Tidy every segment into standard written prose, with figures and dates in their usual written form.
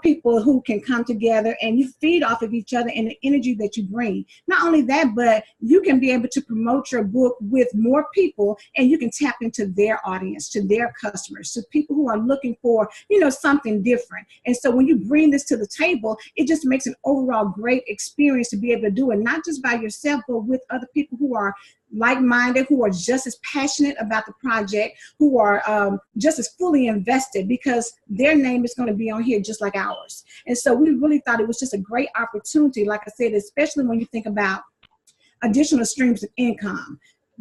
people who can come together and you feed off of each other and the energy that you bring. Not only that, but you can be able to promote your book with more people, and you can tap into their audience, to their customers, to people who are looking for, something different. And so when you bring this to the table, it just makes an overall great experience to be able to do it, not just by yourself, but with other people who are like-minded, who are just as passionate about the project, who are just as fully invested, because their name is going to be on here just like ours. And so we really thought it was just a great opportunity, like I said, especially when you think about additional streams of income.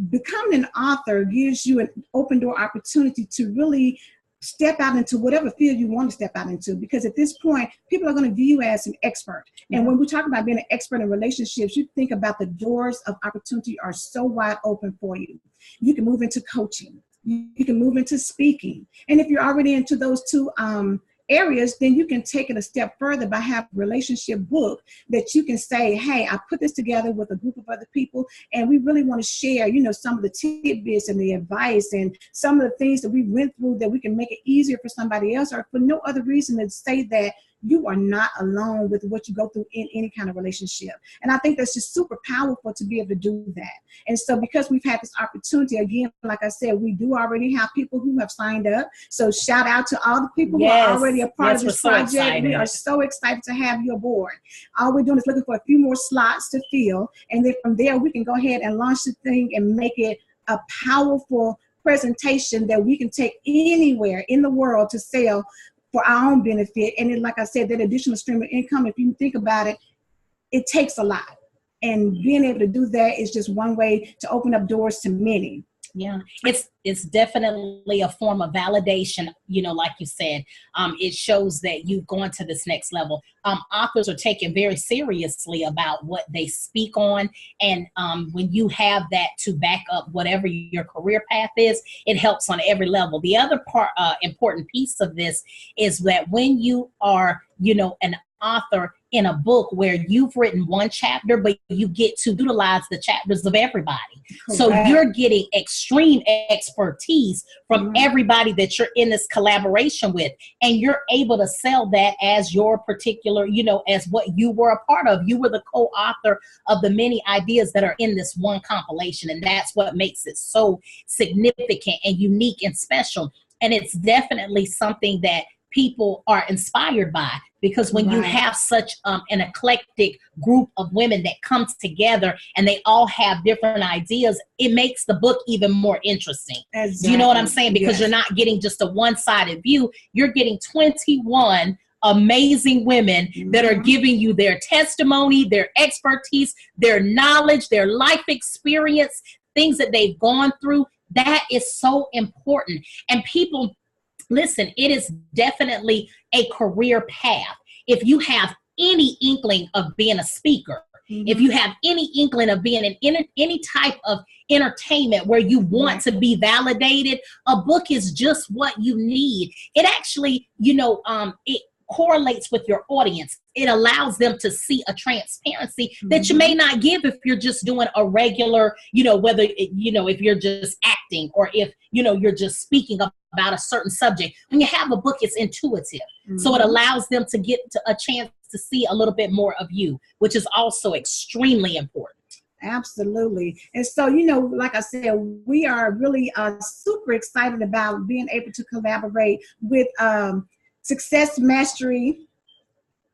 Becoming an author gives you an open door opportunity to really step out into whatever field you want to step out into, because at this point, people are going to view you as an expert. And when we talk about being an expert in relationships, you think about the doors of opportunity are so wide open for you. You can move into coaching. You can move into speaking. And if you're already into those two areas, then you can take it a step further by having a relationship book that you can say, hey, I put this together with a group of other people, and we really want to share, some of the tidbits and the advice and some of the things that we went through, that we can make it easier for somebody else, or for no other reason than to say that you are not alone with what you go through in any kind of relationship. And I think that's just super powerful to be able to do that. And so because we've had this opportunity, again, like I said, we do already have people who have signed up. So shout out to all the people who are already a part of this project. We are so excited to have you aboard. All we're doing is looking for a few more slots to fill. And then from there, we can go ahead and launch the thing and make it a powerful presentation that we can take anywhere in the world to sell for our own benefit. And then, like I said, that additional stream of income, if you think about it, it takes a lot. And being able to do that is just one way to open up doors to many. Yeah, it's definitely a form of validation, like you said. It shows that you've gone to this next level. Authors are taken very seriously about what they speak on. And when you have that to back up whatever your career path is, it helps on every level. The other important piece of this is that when you are, an author in a book where you've written one chapter, but you get to utilize the chapters of everybody. Correct. So you're getting extreme expertise from everybody that you're in this collaboration with. And you're able to sell that as your particular, as what you were a part of. You were the co-author of the many ideas that are in this one compilation. And that's what makes it so significant and unique and special. And it's definitely something that people are inspired by, because when you have such an eclectic group of women that comes together and they all have different ideas, it makes the book even more interesting. Exactly. Do you know what I'm saying? Because you're not getting just a one-sided view. You're getting 21 amazing women that are giving you their testimony, their expertise, their knowledge, their life experience, things that they've gone through. That is so important. And people, listen, it is definitely a career path. If you have any inkling of being a speaker, if you have any inkling of being in any type of entertainment where you want to be validated, a book is just what you need. It actually, it correlates with your audience. It allows them to see a transparency that you may not give if you're just doing a regular, whether, if you're just acting or if, you're just speaking about a certain subject. When you have a book, it's intuitive. So it allows them to get to a chance to see a little bit more of you, which is also extremely important. Absolutely. And so, like I said, we are really super excited about being able to collaborate with Success Mastery,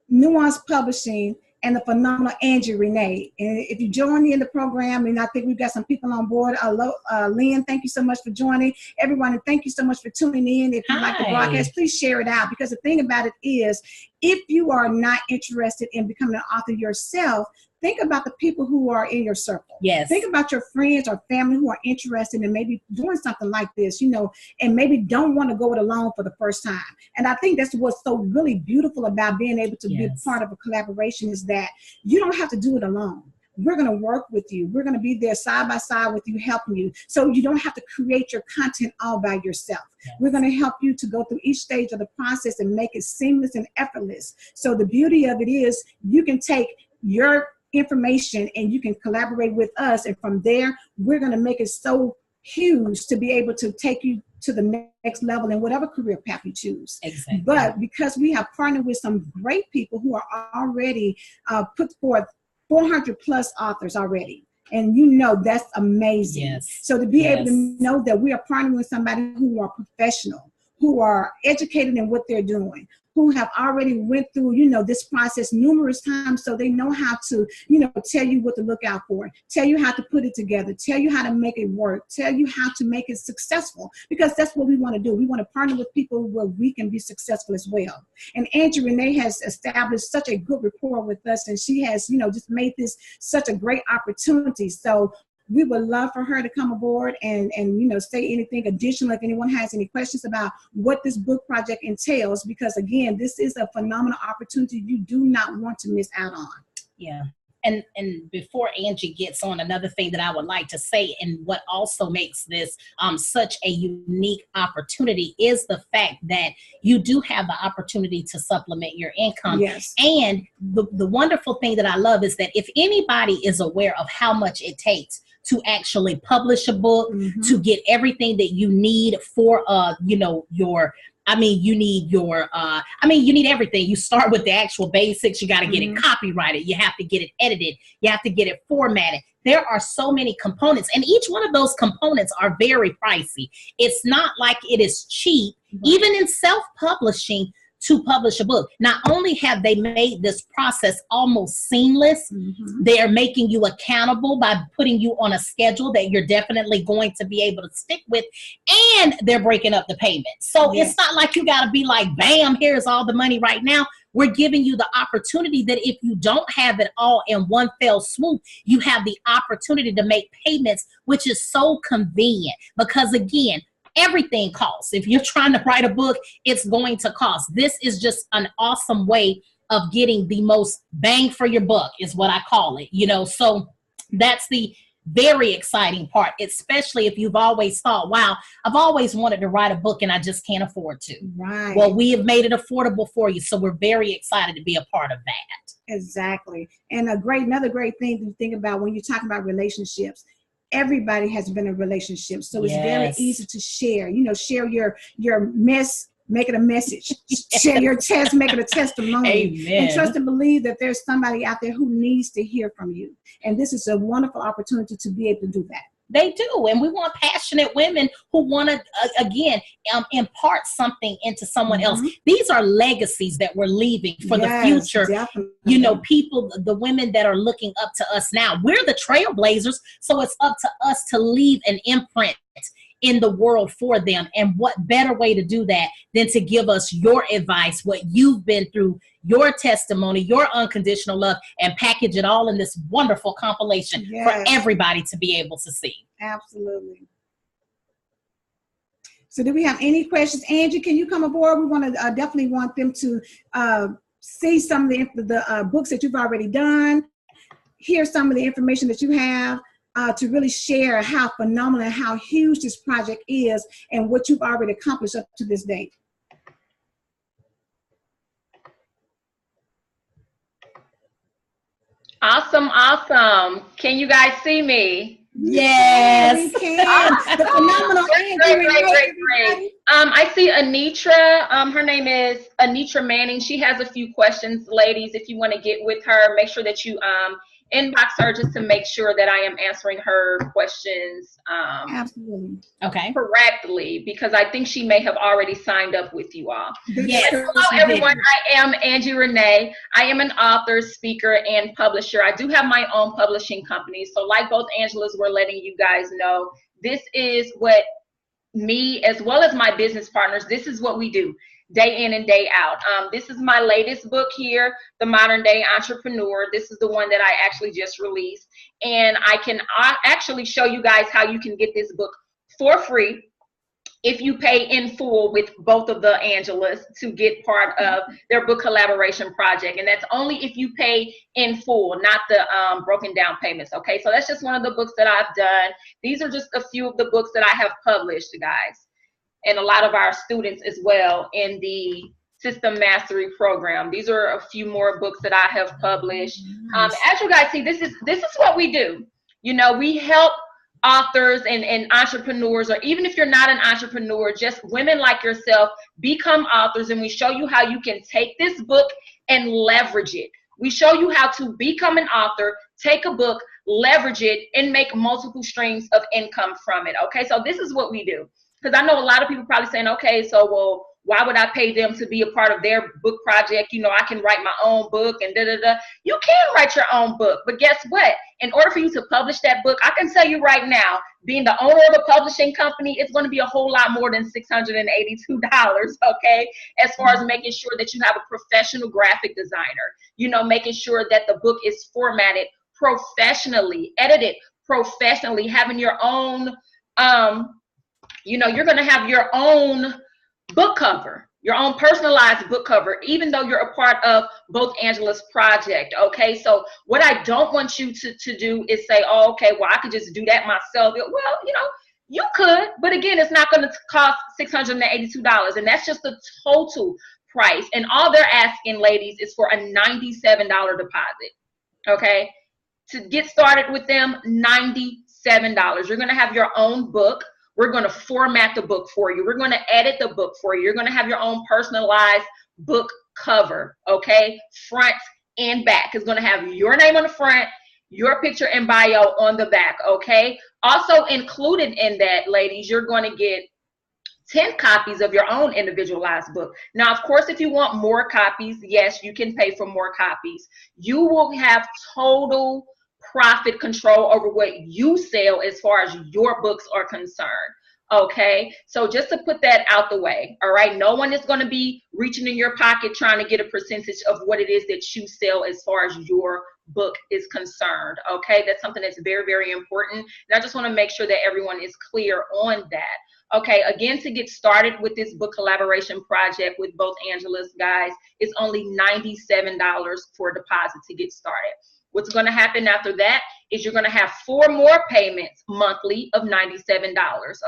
Nuance Publishing, and the phenomenal Angie Renee. And if you join me in the program, and I think we've got some people on board. Lynn, thank you so much for joining. Everyone, and thank you so much for tuning in. If you like the broadcast, please share it out, because the thing about it is, if you are not interested in becoming an author yourself, think about the people who are in your circle. Yes. Think about your friends or family who are interested in maybe doing something like this, and maybe don't want to go it alone for the first time. And I think that's what's so really beautiful about being able to be part of a collaboration, is that you don't have to do it alone. We're going to work with you. We're going to be there side by side with you, helping you. So you don't have to create your content all by yourself. Yes. We're going to help you to go through each stage of the process and make it seamless and effortless. So the beauty of it is, you can take your information and you can collaborate with us. And from there, we're going to make it so huge to be able to take you to the next level in whatever career path you choose. Exactly. But because we have partnered with some great people who are already put forth 400 plus authors already. And you know, that's amazing. Yes. So to be able to know that we are partnering with somebody who are professional, who are educated in what they're doing, who have already went through, you know, this process numerous times, so they know how to, you know, tell you what to look out for, tell you how to put it together, tell you how to make it work, tell you how to make it successful, because that's what we want to do. We want to partner with people where we can be successful as well. And Angie Renee has established such a good rapport with us, and she has, you know, just made this such a great opportunity. So we would love for her to come aboard and you know, say anything additional if anyone has any questions about what this book project entails, because again, this is a phenomenal opportunity you do not want to miss out on. Yeah. And before Angie gets on, another thing that I would like to say, and what also makes this such a unique opportunity, is the fact that you do have the opportunity to supplement your income. Yes. And the wonderful thing that I love is that if anybody is aware of how much it takes to actually publish a book, to get everything that you need for, you know, you need everything. You start with the actual basics. You got to get it copyrighted. You have to get it edited. You have to get it formatted. There are so many components, and each one of those components are very pricey. It's not like it is cheap, even in self-publishing, to publish a book. Not only have they made this process almost seamless, they are making you accountable by putting you on a schedule that you're definitely going to be able to stick with, and they're breaking up the payment. So it's not like you got to be like, bam, here's all the money right now. We're giving you the opportunity that if you don't have it all in one fell swoop, you have the opportunity to make payments, which is so convenient, because again, everything costs. If you're trying to write a book, it's going to cost. This is just an awesome way of getting the most bang for your buck, is what I call it. You know, so that's the very exciting part, especially if you've always thought, wow, I've always wanted to write a book and I just can't afford to. Right. Well, we have made it affordable for you. So we're very excited to be a part of that. Exactly. And another great thing to think about when you're talking about relationships, everybody has been in a relationship. So it's very easy to share, you know, share your mess, make it a message, share your test, make it a testimony. Amen. And trust and believe that there's somebody out there who needs to hear from you. And this is a wonderful opportunity to be able to do that. They do. And we want passionate women who want to, again, impart something into someone else. These are legacies that we're leaving for the future. Definitely. You know, people, the women that are looking up to us now, we're the trailblazers. So it's up to us to leave an imprint in the world for them. And what better way to do that than to give us your advice, what you've been through, your testimony, your unconditional love, and package it all in this wonderful compilation for everybody to be able to see. Absolutely. So do we have any questions? Angie, can you come aboard? We want to definitely want them to see some of the books that you've already done, hear some of the information that you have, to really share how phenomenal and how huge this project is and what you've already accomplished up to this date. Awesome, awesome. Can you guys see me? Yes. We can. The phenomenal Great. I see Anitra. Her name is Anitra Manning. She has a few questions, ladies. If you want to get with her, make sure that you inbox her just to make sure that I am answering her questions absolutely correctly, because I think she may have already signed up with you all. Yes. Hello, everyone. I am Angie Renee. I am an author, speaker, and publisher. I do have my own publishing company. So like both Angelas were letting you guys know, this is what me, as well as my business partners, this is what we do day in and day out. This is my latest book here, The Modern Day Entrepreneur. This is the one that I actually just released. And I can actually show you guys how you can get this book for free if you pay in full with both of the Angelas to get part of their book collaboration project. And that's only if you pay in full, not the broken down payments. Okay, so that's just one of the books that I've done. These are just a few of the books that I have published, guys, and a lot of our students as well in the System Mastery Program. These are a few more books that I have published. As you guys see, this is what we do. You know, we help authors and entrepreneurs, or even if you're not an entrepreneur, just women like yourself, become authors, and we show you how you can take this book and leverage it. We show you how to become an author, take a book, leverage it, and make multiple streams of income from it. Okay, so this is what we do. Because I know a lot of people probably saying, okay, so well, why would I pay them to be a part of their book project? You know, I can write my own book and da-da-da. You can write your own book, but guess what? In order for you to publish that book, I can tell you right now, being the owner of a publishing company, it's going to be a whole lot more than $682, okay? As far as making sure that you have a professional graphic designer, you know, making sure that the book is formatted professionally, edited professionally, having your own, you know, you're going to have your own book cover, your own personalized book cover, even though you're a part of both Angela's project. Okay, so what I don't want you to do is say, oh, okay, well, I could just do that myself. Well, you know, you could, but again, it's not going to cost $682, and that's just the total price. And all they're asking, ladies, is for a $97 deposit. Okay, to get started with them, $97. You're going to have your own book. We're going to format the book for you. We're going to edit the book for you. You're going to have your own personalized book cover, okay? Front and back. It's going to have your name on the front, your picture and bio on the back, okay? Also included in that, ladies, you're going to get 10 copies of your own individualized book. Now, of course, if you want more copies, yes, you can pay for more copies. You will have total profit control over what you sell as far as your books are concerned. Okay, so just to put that out the way, all right, no one is going to be reaching in your pocket trying to get a percentage of what it is that you sell as far as your book is concerned. Okay, that's something that's very, very important, and I just want to make sure that everyone is clear on that. Okay, again, to get started with this book collaboration project with both Angela's, guys, it's only $97 for a deposit to get started. What's going to happen after that is you're going to have 4 more payments monthly of $97,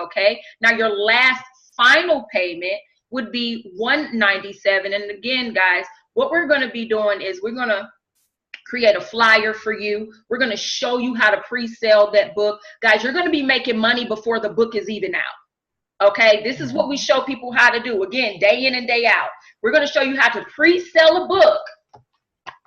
okay? Now, your last final payment would be $197. And again, guys, what we're going to be doing is we're going to create a flyer for you. We're going to show you how to pre-sell that book. Guys, you're going to be making money before the book is even out, okay? This is what we show people how to do, again, day in and day out. We're going to show you how to pre-sell a book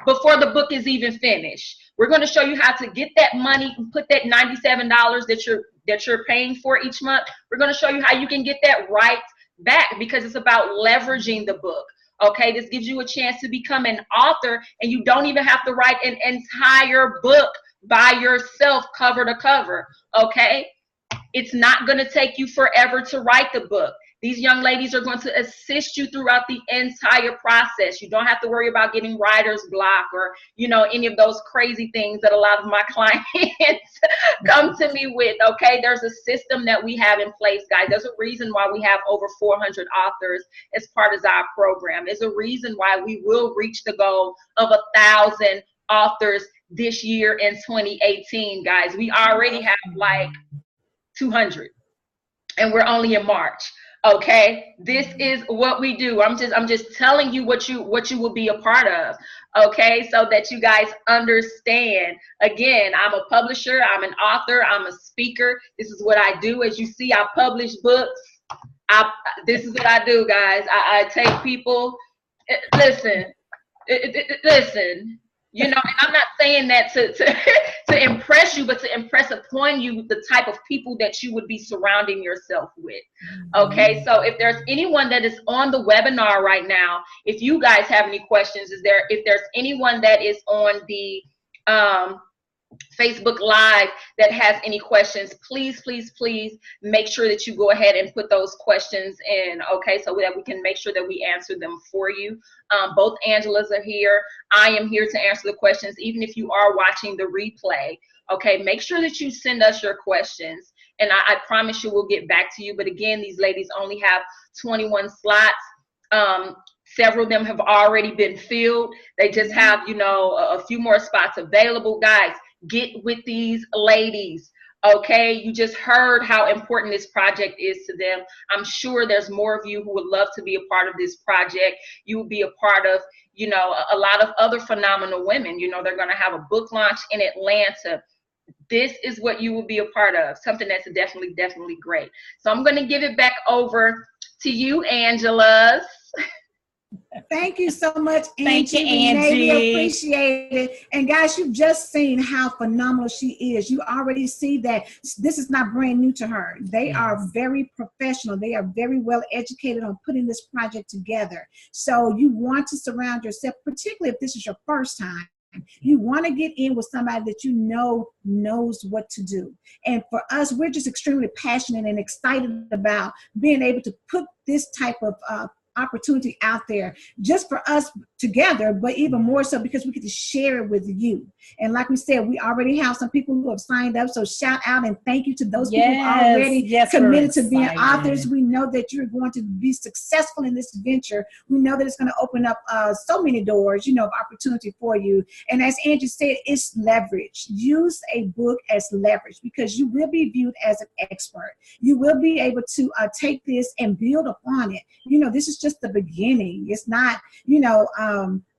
before the book is even finished. We're going to show you how to get that money and put that $97 that you're paying for each month. We're going to show you how you can get that right back, because it's about leveraging the book. Okay, this gives you a chance to become an author, and you don't even have to write an entire book by yourself, cover to cover. Okay, it's not going to take you forever to write the book. These young ladies are going to assist you throughout the entire process. You don't have to worry about getting writer's block or, you know, any of those crazy things that a lot of my clients come to me with, okay? There's a system that we have in place, guys. There's a reason why we have over 400 authors as part of our program. There's a reason why we will reach the goal of 1,000 authors this year in 2018, guys. We already have like 200, and we're only in March. Okay, this is what we do. I'm just telling you what you will be a part of, okay, so that you guys understand. Again, I'm a publisher, I'm an author, I'm a speaker. This is what I do. As you see, I publish books. This is what I do, guys. I take people, listen, you know, and I'm not saying that to impress you, but to impress upon you the type of people that you would be surrounding yourself with. Okay, so if there's anyone that is on the webinar right now, if you guys have any questions, if there's anyone that is on the Facebook Live that has any questions, please make sure that you go ahead and put those questions in, okay, so that we can make sure that we answer them for you. Both Angelas are here. I am here to answer the questions, even if you are watching the replay. Okay, make sure that you send us your questions, and I promise you we'll get back to you. But again, these ladies only have 21 slots. Several of them have already been filled. They just have, you know, a few more spots available. Guys, get with these ladies, okay? You just heard how important this project is to them. I'm sure there's more of you who would love to be a part of this project. You will be a part of, you know, a lot of other phenomenal women. You know, they're going to have a book launch in Atlanta. this is what you will be a part of, something that's definitely great. So I'm going to give it back over to you, Angela. Thank you so much, Angie. Thank you, Angie. We appreciate it. And guys, you've just seen how phenomenal she is. You already see that this is not brand new to her. They are very professional. They are very well educated on putting this project together. So you want to surround yourself, particularly if this is your first time. You want to get in with somebody that you know knows what to do. And for us, we're just extremely passionate and excited about being able to put this type of opportunity out there just for us together, but even more so because we get to share it with you. And like we said, we already have some people who have signed up, so shout out and thank you to those people who are already committed to being authors. We know that you're going to be successful in this venture. We know that it's going to open up so many doors, you know, of opportunity for you. And as Angie said, it's leverage. Use a book as leverage because you will be viewed as an expert. You will be able to take this and build upon it. You know, this is just the beginning. It's not, you know,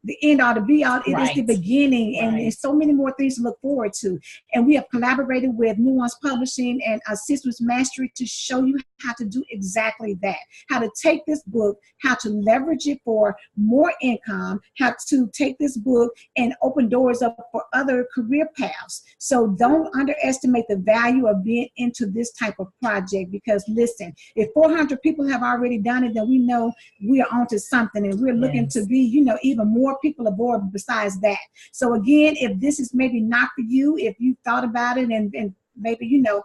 the end all, the be all. It is the beginning, and there's so many more things to look forward to. And we have collaborated with Nuance Publishing and Sisters Mastery to show you how to do exactly that, how to take this book, how to leverage it for more income, how to take this book and open doors up for other career paths. So don't underestimate the value of being into this type of project, because listen, if 400 people have already done it, then we know we are onto something, and we're looking to be, you know, even more people aboard besides that. So again, if this is maybe not for you, if you thought about it and maybe, you know,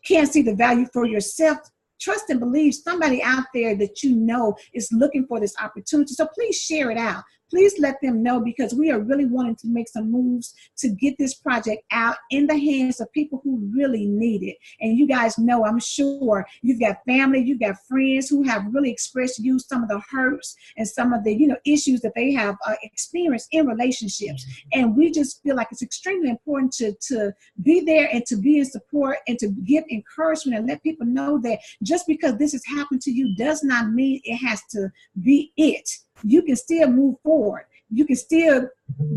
can't see the value for yourself, trust and believe somebody out there that you know is looking for this opportunity. So please share it out. Please let them know, because we are really wanting to make some moves to get this project out in the hands of people who really need it. And you guys know, I'm sure you've got family, you've got friends who have really expressed to you some of the hurts and some of the, you know, issues that they have experienced in relationships. And we just feel like it's extremely important to be there and to be in support and to give encouragement and let people know that just because this has happened to you does not mean it has to be it. You can still move forward. You can still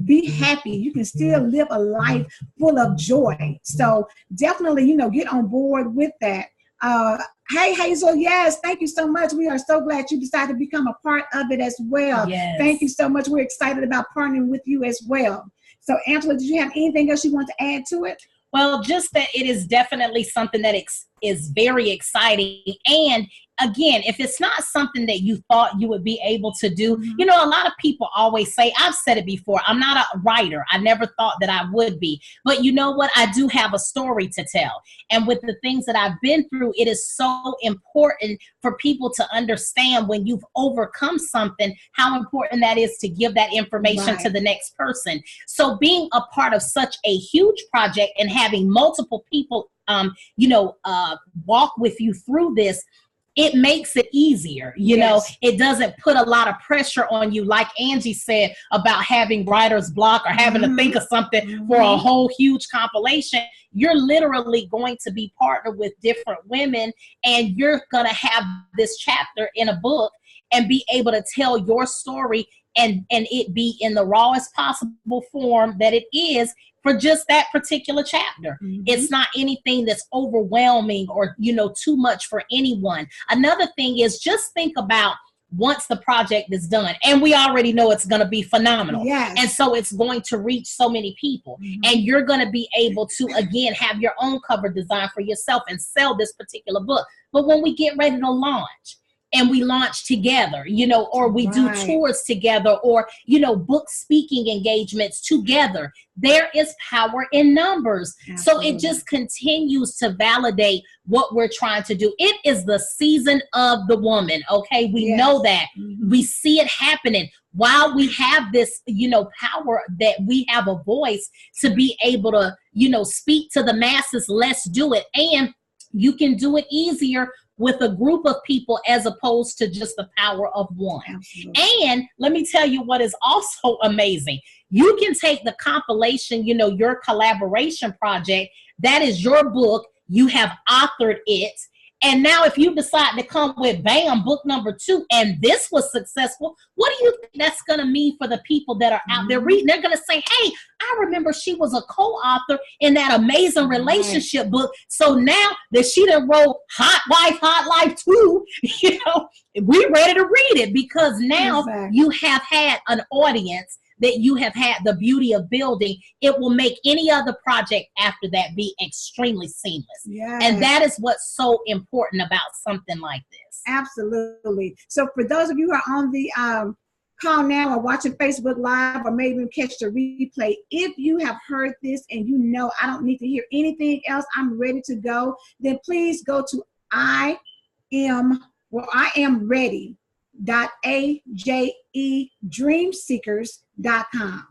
be happy. You can still live a life full of joy. So definitely, you know, get on board with that. Hey, Hazel, yes, thank you so much. We are so glad you decided to become a part of it as well. Yes. Thank you so much. We're excited about partnering with you as well. So Angela, did you have anything else you want to add to it? Well, just that it is definitely something that is very exciting. And again, if it's not something that you thought you would be able to do, you know, a lot of people always say, I've said it before, I'm not a writer. I never thought that I would be. But you know what? I do have a story to tell. And with the things that I've been through, it is so important for people to understand when you've overcome something, how important that is to give that information to the next person. So being a part of such a huge project and having multiple people, you know, walk with you through this, it makes it easier. You know, it doesn't put a lot of pressure on you, like Angie said about having writer's block or having to think of something for a whole huge compilation. You're literally going to be partnered with different women, and you're going to have this chapter in a book and be able to tell your story and it be in the rawest possible form that it is for just that particular chapter. It's not anything that's overwhelming or, you know, too much for anyone. Another thing is, just think about once the project is done, and we already know it's going to be phenomenal. And so it's going to reach so many people, and you're going to be able to, again, have your own cover design for yourself and sell this particular book. But when we get ready to launch, and we launch together, you know, or we do tours together, or, you know, book speaking engagements together, there is power in numbers. So it just continues to validate what we're trying to do. It is the season of the woman, okay? We know that. We see it happening. While we have this, you know, power that we have a voice to be able to, you know, speak to the masses, let's do it. And you can do it easier with a group of people as opposed to just the power of one. And let me tell you what is also amazing. You can take the compilation, you know, your collaboration project, that is your book, you have authored it, And now if you decide to come with bam, book number 2, and this was successful, what do you think that's going to mean for the people that are out there reading? They're going to say, hey, I remember she was a co-author in that amazing relationship book. So now that she done wrote Hot Life 2, you know, we ready to read it, because now you have had an audience that you have had the beauty of building. It will make any other project after that be extremely seamless. Yes. And that is what's so important about something like this. Absolutely. So for those of you who are on the call now or watching Facebook Live, or maybe catch the replay, if you have heard this and you know I don't need to hear anything else, I'm ready to go, then please go to I am ready.AJEDreamseekers.com.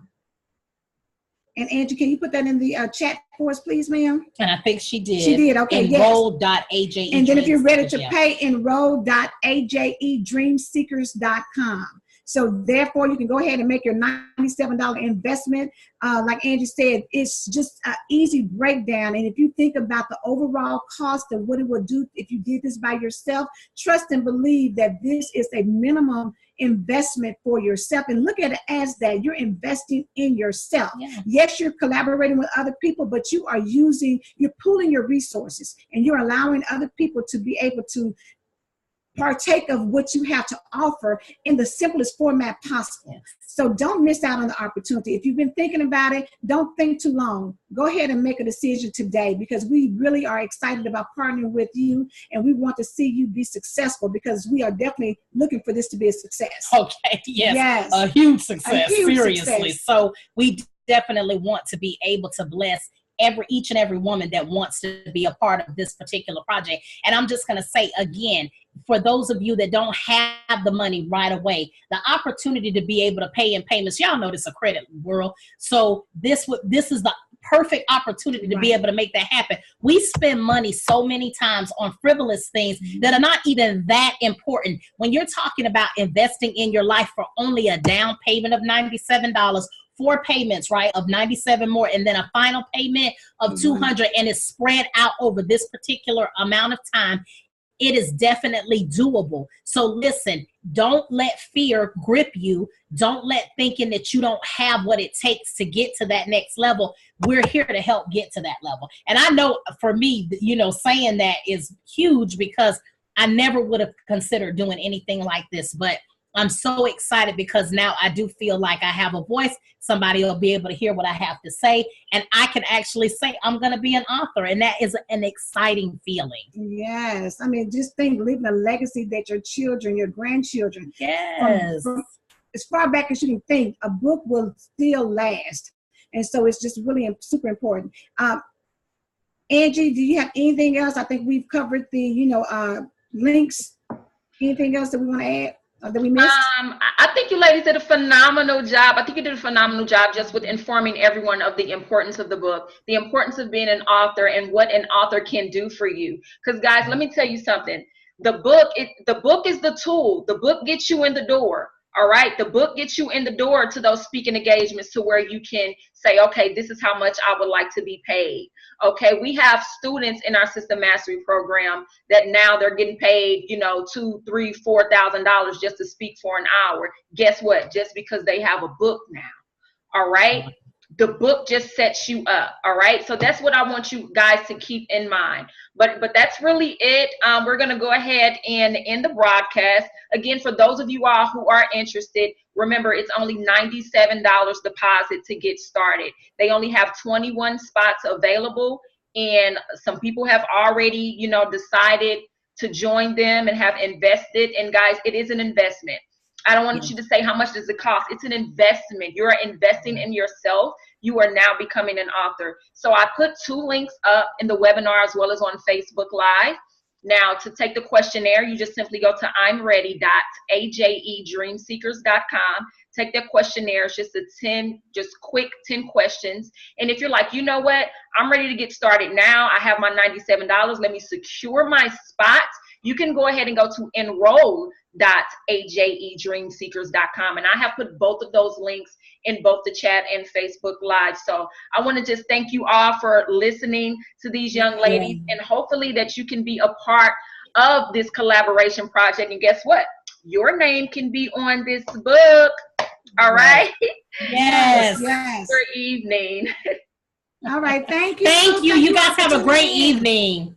And Angie, can you put that in the chat for us, please, ma'am? And I think she did. She did, okay, Enroll.AJE. And then if you're ready to pay, enroll.AJEDreamseekers.com. So therefore, you can go ahead and make your $97 investment. Like Angie said, it's just an easy breakdown. And if you think about the overall cost of what it would do if you did this by yourself, trust and believe that this is a minimum investment for yourself. And look at it as that you're investing in yourself. Yeah. Yes, you're collaborating with other people, but you're pooling your resources, and you're allowing other people to be able to partake of what you have to offer in the simplest format possible. Yes. So don't miss out on the opportunity. If you've been thinking about it, don't think too long. Go ahead and make a decision today, because we really are excited about partnering with you, and we want to see you be successful, because we are definitely looking for this to be a success. Okay, yes. A huge success, seriously. So we definitely want to be able to bless each and every woman that wants to be a part of this particular project. And I'm just going to say again, for those of you that don't have the money right away, the opportunity to be able to pay in payments, y'all know this is a credit world. So this is the perfect opportunity to be able to make that happen. We spend money so many times on frivolous things that are not even that important. When you're talking about investing in your life for only a down payment of $97, 4 payments, right, of 97 more, and then a final payment of 200, and it's spread out over this particular amount of time, it is definitely doable. So listen, don't let fear grip you. Don't let thinking that you don't have what it takes to get to that next level. We're here to help get to that level. And I know for me, you know, saying that is huge, because I never would have considered doing anything like this, but I'm so excited because now I do feel like I have a voice. Somebody will be able to hear what I have to say, and I can actually say I'm going to be an author, and that is an exciting feeling. Yes. I mean, just think, leaving a legacy that your children, your grandchildren, from as far back as you can think, a book will still last. And so it's just really super important. Angie, do you have anything else? I think we've covered the, links. Anything else that we want to add? That we missed? I think you ladies did a phenomenal job. I think you did a phenomenal job just with informing everyone of the importance of the book, the importance of being an author, and what an author can do for you. Because guys, let me tell you something. The book is the tool. The book gets you in the door. All right. The book gets you in the door to those speaking engagements, to where you can say, okay, this is how much I would like to be paid. Okay. We have students in our System Mastery program that now they're getting paid, $2,000, $3,000, $4,000 just to speak for an hour. Guess what? Just because they have a book now. All right. The book just sets you up. All right. So that's what I want you guys to keep in mind. But that's really it. We're going to go ahead and end the broadcast. Again, for those of you all who are interested, remember, it's only $97 deposit to get started. They only have 21 spots available, and some people have already, decided to join them and have invested. And guys, it is an investment. I don't want you to say, how much does it cost? It's an investment. You are investing in yourself. You are now becoming an author. So I put 2 links up in the webinar as well as on Facebook Live. Now, to take the questionnaire, you just simply go to imready.ajedreamseekers.com. Take that questionnaire. It's just quick 10 questions. And if you're like, you know what, I'm ready to get started now. I have my $97. Let me secure my spots. You can go ahead and go to enroll.ajedreamseekers.com. And I have put both of those links in both the chat and Facebook Live. So I want to just thank you all for listening to these young ladies, and hopefully that you can be a part of this collaboration project. And guess what? Your name can be on this book. All right. Yes. Yes. For evening. All right. Thank you. Thank you. You guys have a great evening.